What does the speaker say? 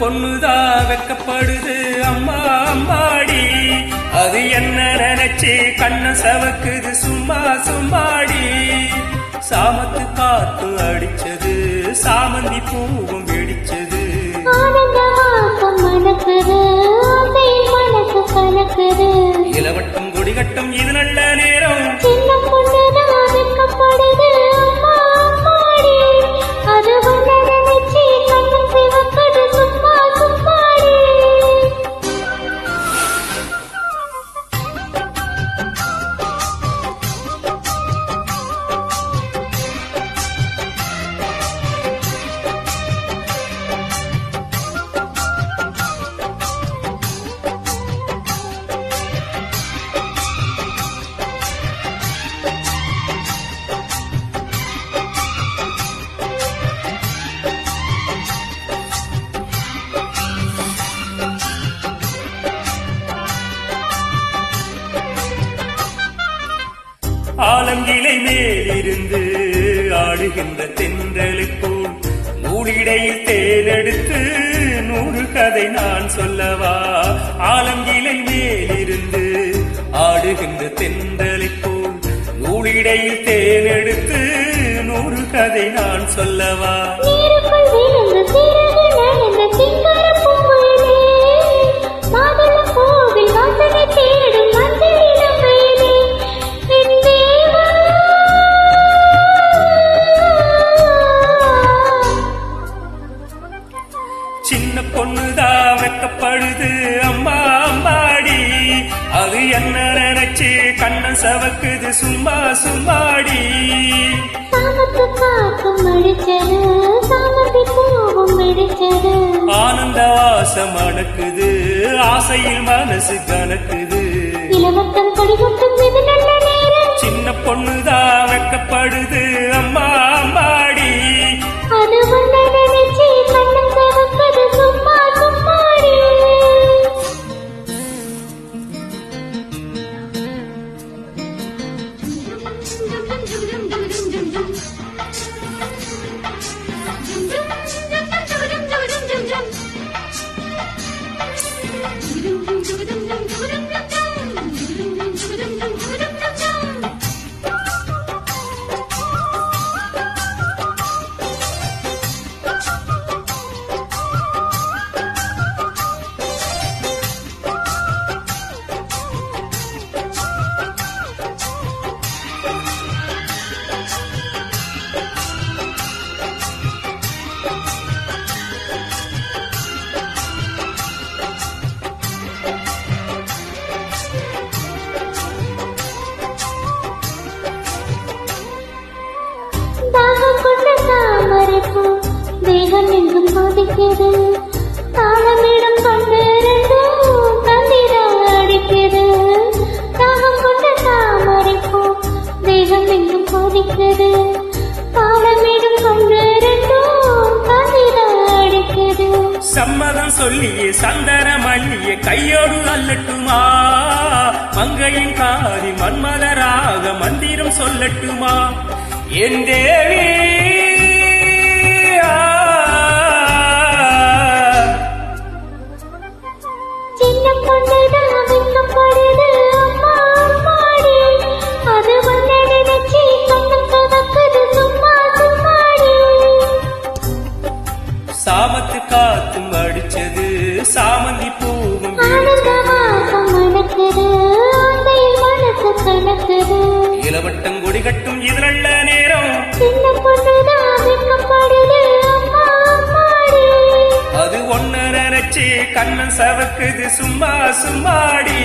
பொண்ணுதான் வெக்கப்படுது அம்மா அம்மாடி, அது என்ன நினைச்சு கண்ண சவக்குது சும்மா சும்மாடி. சாமத்து காத்து அடிச்சது சாமந்தி பூவும் வெடிச்சது, இளவட்டம் கொடிகட்டம் இது நல்ல நேரம். ஆலங்கிளை மேலிருந்து ஆடுகின்ற தென்றலுக்குள் நூலிடையில் தேனெடுத்து 100 கதை நான் சொல்லவா. ஆலங்கிளை மேலிருந்து ஆடுகின்ற தென்றலுக்குள் நூலிடையில் தேனெடுத்து 100 கதை நான் சொல்லவா. சின்ன பொண்ணுதான் வெக்கப்படுது அம்மா அம்மாடி, அது என்ன நினைச்சு கண்ண சவக்குது சும்மா சும்மாடி. ஆனந்த வாசம் அடக்குது ஆசையில் மனசு கணக்குது, சின்ன பொண்ணுதான் வெக்கப்படுது அம்மா அம்மாடி. தேகம் எங்கும் கொதிக்கிறது, தாளமிடம் கொண்டு தந்திரம் அடிக்கிறது. தாகம் கொண்ட தாமரைப்பூ தேகம் எங்கும் கொதிக்கிறது, தாளமிடம் கொண்டு தந்திரம் அடிக்கிறது. சம்மதம் சொல்லியே சந்தன மல்லியே கையோடு அல்லட்டுமா, மங்கையின் காரி மன்மதராக மந்திரம் சொல்லட்டுமா. என் தேவி சாமத்து காத்தும் அடிச்சது சாமந்தி பூவும் இளவட்டம் கொடிகட்டும் இது நல்ல நேரம். அது ஒன்ன நினைச்சு கண்ணன் சவக்குது சும்மா சும்மாடி.